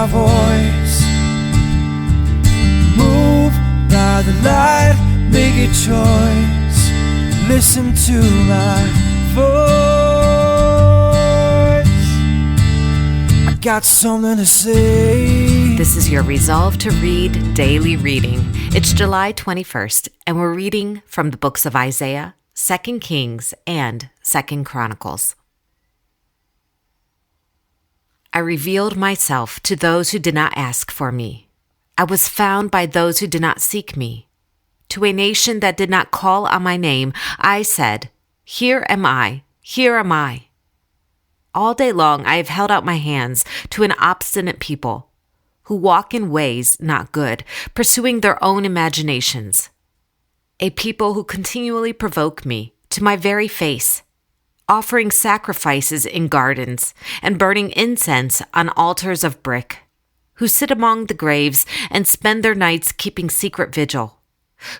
voice. Move by the light, make a choice. Listen to my voice. I got something to say. This is your Resolve to Read Daily Reading. It's July 21st, and we're reading from the books of Isaiah, 2 Kings, and 2 Chronicles. I revealed myself to those who did not ask for me. I was found by those who did not seek me. To a nation that did not call on my name, I said, "Here am I, here am I." All day long I have held out my hands to an obstinate people who walk in ways not good, pursuing their own imaginations. A people who continually provoke me to my very face, offering sacrifices in gardens and burning incense on altars of brick, who sit among the graves and spend their nights keeping secret vigil,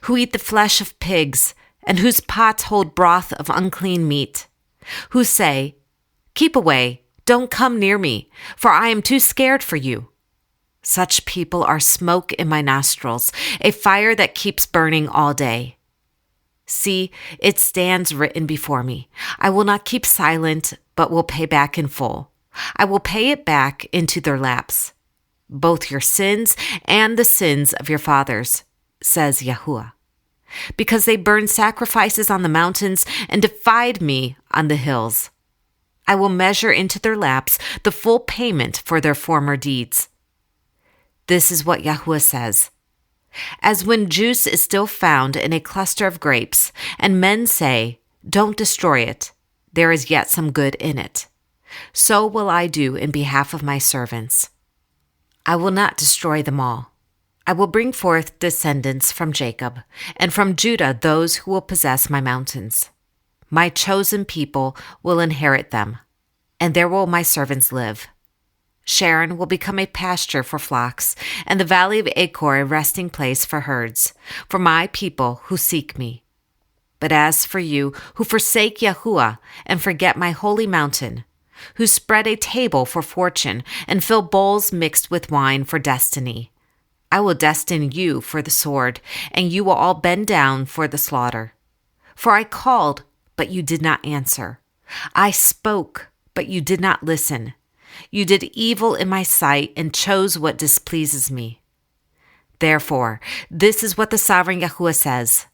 who eat the flesh of pigs and whose pots hold broth of unclean meat, who say, "Keep away, don't come near me, for I am too scared for you." Such people are smoke in my nostrils, a fire that keeps burning all day. See, it stands written before me. I will not keep silent, but will pay back in full. I will pay it back into their laps, both your sins and the sins of your fathers, says Yahuwah, because they burned sacrifices on the mountains and defied me on the hills. I will measure into their laps the full payment for their former deeds. This is what Yahuwah says. As when juice is still found in a cluster of grapes, and men say, "Don't destroy it, there is yet some good in it," so will I do in behalf of my servants. I will not destroy them all. I will bring forth descendants from Jacob, and from Judah those who will possess my mountains. My chosen people will inherit them, and there will my servants live. Sharon will become a pasture for flocks, and the valley of Achor a resting place for herds, for my people who seek me. But as for you who forsake Yahuwah and forget my holy mountain, who spread a table for fortune and fill bowls mixed with wine for destiny, I will destine you for the sword, and you will all bend down for the slaughter. For I called, but you did not answer. I spoke, but you did not listen. You did evil in my sight and chose what displeases me. Therefore, this is what the sovereign Yahuwah says.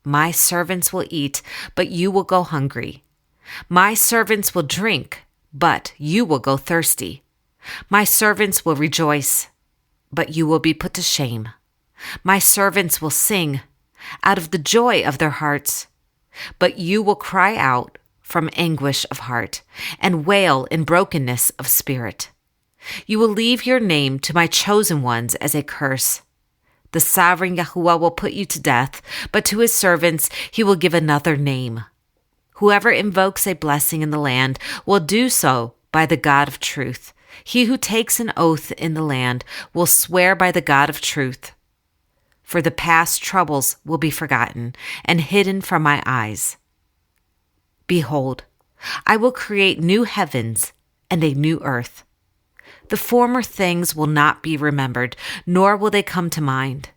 My servants will eat, but you will go hungry. My servants will drink, but you will go thirsty. My servants will rejoice, but you will be put to shame. My servants will sing out of the joy of their hearts, but you will cry out from anguish of heart, and wail in brokenness of spirit. You will leave your name to my chosen ones as a curse. The sovereign Yahuwah will put you to death, but to his servants he will give another name. Whoever invokes a blessing in the land will do so by the God of truth. He who takes an oath in the land will swear by the God of truth. For the past troubles will be forgotten and hidden from my eyes. Behold, I will create new heavens and a new earth. The former things will not be remembered, nor will they come to mind.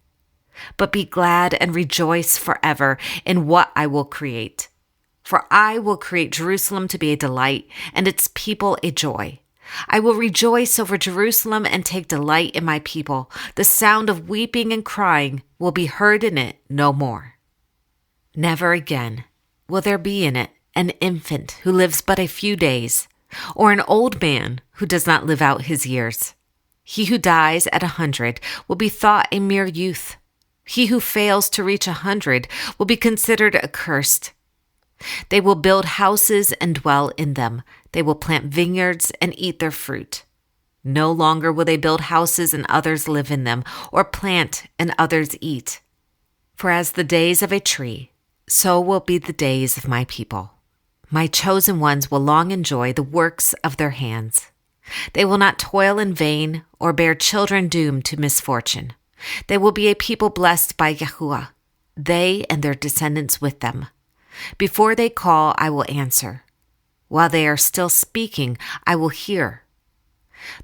But be glad and rejoice forever in what I will create. For I will create Jerusalem to be a delight, and its people a joy. I will rejoice over Jerusalem and take delight in my people. The sound of weeping and crying will be heard in it no more. Never again will there be in it an infant who lives but a few days, or an old man who does not live out his years. He who dies at 100 will be thought a mere youth. He who fails to reach 100 will be considered accursed. They will build houses and dwell in them. They will plant vineyards and eat their fruit. No longer will they build houses and others live in them, or plant and others eat. For as the days of a tree, so will be the days of my people. My chosen ones will long enjoy the works of their hands. They will not toil in vain or bear children doomed to misfortune. They will be a people blessed by Yahuwah, they and their descendants with them. Before they call, I will answer. While they are still speaking, I will hear.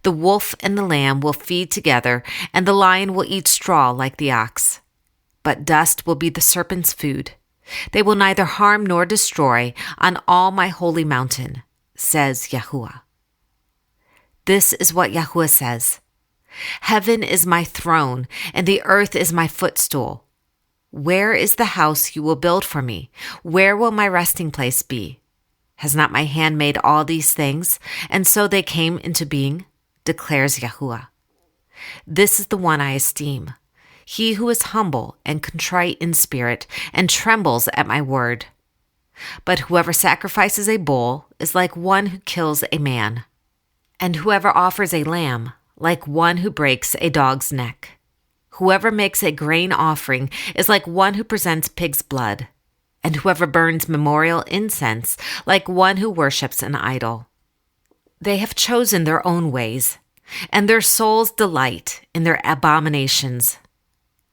The wolf and the lamb will feed together, and the lion will eat straw like the ox. But dust will be the serpent's food. They will neither harm nor destroy on all my holy mountain, says Yahuwah. This is what Yahuwah says. Heaven is my throne, and the earth is my footstool. Where is the house you will build for me? Where will my resting place be? Has not my hand made all these things, and so they came into being? Declares Yahuwah. This is the one I esteem, he who is humble and contrite in spirit and trembles at my word. But whoever sacrifices a bull is like one who kills a man, and whoever offers a lamb like one who breaks a dog's neck. Whoever makes a grain offering is like one who presents pig's blood, and whoever burns memorial incense like one who worships an idol. They have chosen their own ways, and their souls delight in their abominations.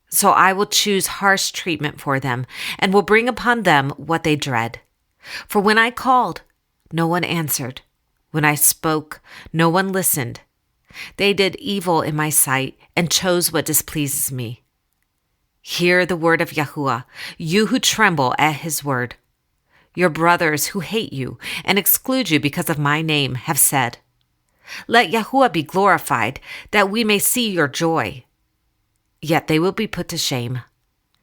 So I will choose harsh treatment for them, and will bring upon them what they dread. For when I called, no one answered. When I spoke, no one listened. They did evil in my sight and chose what displeases me. Hear the word of Yahuwah, you who tremble at his word. Your brothers who hate you and exclude you because of my name have said, let Yahuwah be glorified, that we may see your joy. Yet they will be put to shame.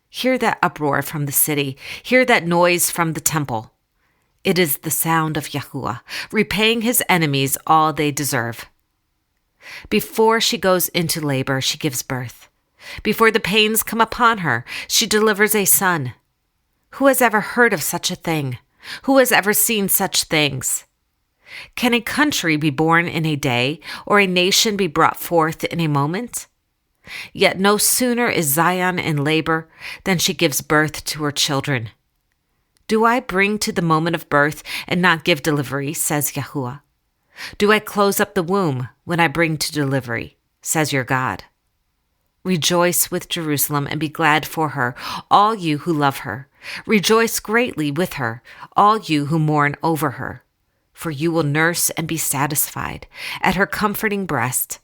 Hear that uproar from the city. Hear that noise from the temple. It is the sound of Yahuwah, repaying his enemies all they deserve. Before she goes into labor, she gives birth. Before the pains come upon her, she delivers a son. Who has ever heard of such a thing? Who has ever seen such things? Can a country be born in a day, or a nation be brought forth in a moment? Yet no sooner is Zion in labor than she gives birth to her children. Do I bring to the moment of birth and not give delivery, says Yahuwah? Do I close up the womb when I bring to delivery, says your God? Rejoice with Jerusalem and be glad for her, all you who love her. Rejoice greatly with her, all you who mourn over her. For you will nurse and be satisfied at her comforting breast.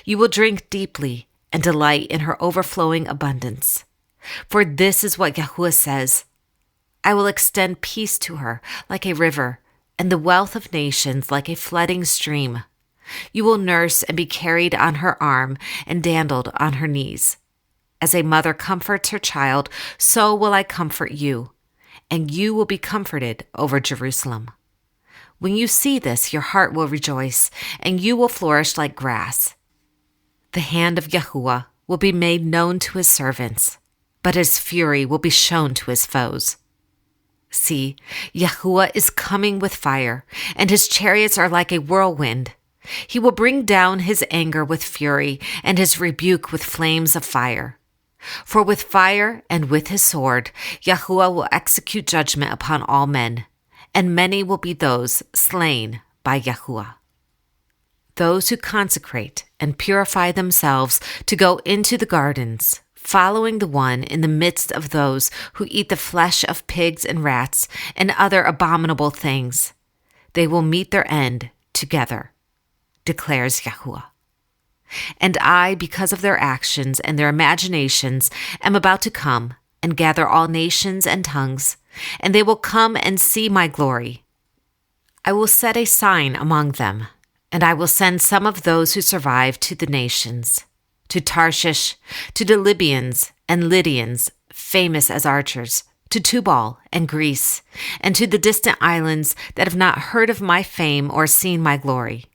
You will drink deeply and delight in her overflowing abundance. For this is what Yahuwah says, I will extend peace to her like a river, and the wealth of nations like a flooding stream. You will nurse and be carried on her arm and dandled on her knees. As a mother comforts her child, so will I comfort you, and you will be comforted over Jerusalem. When you see this, your heart will rejoice, and you will flourish like grass. The hand of Yahuwah will be made known to his servants, but his fury will be shown to his foes. See, Yahuwah is coming with fire, and his chariots are like a whirlwind. He will bring down his anger with fury, and his rebuke with flames of fire. For with fire and with his sword, Yahuwah will execute judgment upon all men, and many will be those slain by Yahuwah. Those who consecrate and purify themselves to go into the gardens, following the one in the midst of those who eat the flesh of pigs and rats and other abominable things, they will meet their end together, declares Yahuwah. And I, because of their actions and their imaginations, am about to come and gather all nations and tongues, and they will come and see my glory. I will set a sign among them, and I will send some of those who survive to the nations, to Tarshish, to the Libyans and Lydians, famous as archers, to Tubal and Greece, and to the distant islands that have not heard of my fame or seen my glory.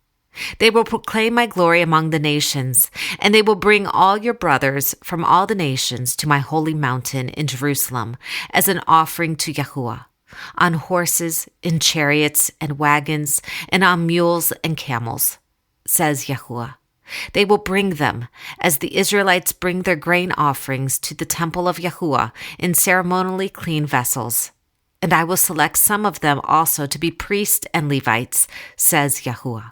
They will proclaim my glory among the nations, and they will bring all your brothers from all the nations to my holy mountain in Jerusalem as an offering to Yahuwah, on horses, in chariots and wagons, and on mules and camels, says Yahuwah. They will bring them as the Israelites bring their grain offerings to the temple of Yahuwah in ceremonially clean vessels. And I will select some of them also to be priests and Levites, says Yahuwah.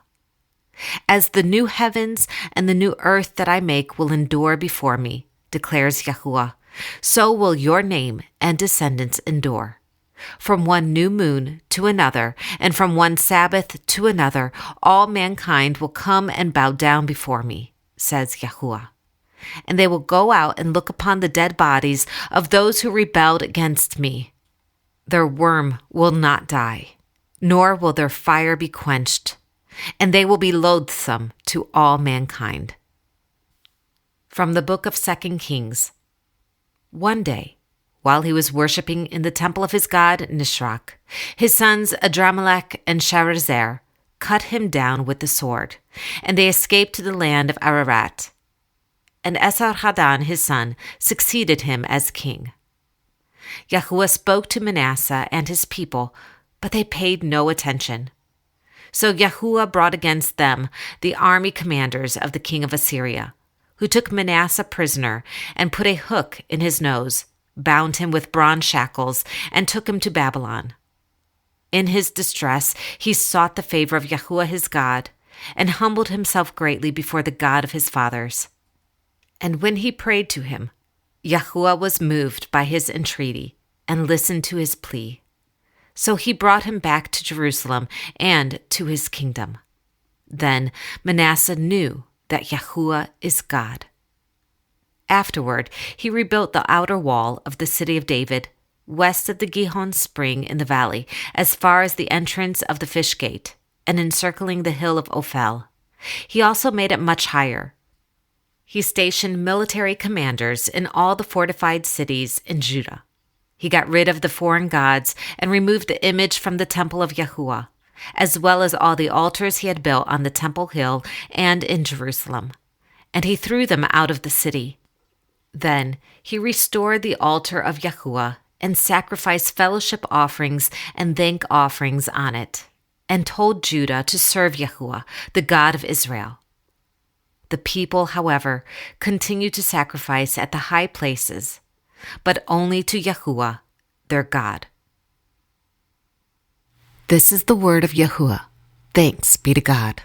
As the new heavens and the new earth that I make will endure before me, declares Yahuwah, so will your name and descendants endure. From one new moon to another, and from one Sabbath to another, all mankind will come and bow down before me, says Yahuwah. And they will go out and look upon the dead bodies of those who rebelled against me. Their worm will not die, nor will their fire be quenched, and they will be loathsome to all mankind. From the book of 2 Kings. One day, while he was worshipping in the temple of his god Nisroch, his sons Adramelech and Sharezer cut him down with the sword, and they escaped to the land of Ararat. And Esarhaddon his son succeeded him as king. Yahuwah spoke to Manasseh and his people, but they paid no attention. So Yahuwah brought against them the army commanders of the king of Assyria, who took Manasseh prisoner and put a hook in his nose, bound him with bronze shackles, and took him to Babylon. In his distress, he sought the favor of Yahuwah his God, and humbled himself greatly before the God of his fathers. And when he prayed to him, Yahuwah was moved by his entreaty, and listened to his plea. So he brought him back to Jerusalem and to his kingdom. Then Manasseh knew that Yahuwah is God. Afterward, he rebuilt the outer wall of the city of David, west of the Gihon spring in the valley, as far as the entrance of the fish gate, and encircling the hill of Ophel. He also made it much higher. He stationed military commanders in all the fortified cities in Judah. He got rid of the foreign gods and removed the image from the temple of Yahuwah, as well as all the altars he had built on the temple hill and in Jerusalem. And he threw them out of the city. Then he restored the altar of Yahuwah and sacrificed fellowship offerings and thank offerings on it, and told Judah to serve Yahuwah, the God of Israel. The people, however, continued to sacrifice at the high places, but only to Yahuwah, their God. This is the word of Yahuwah. Thanks be to God.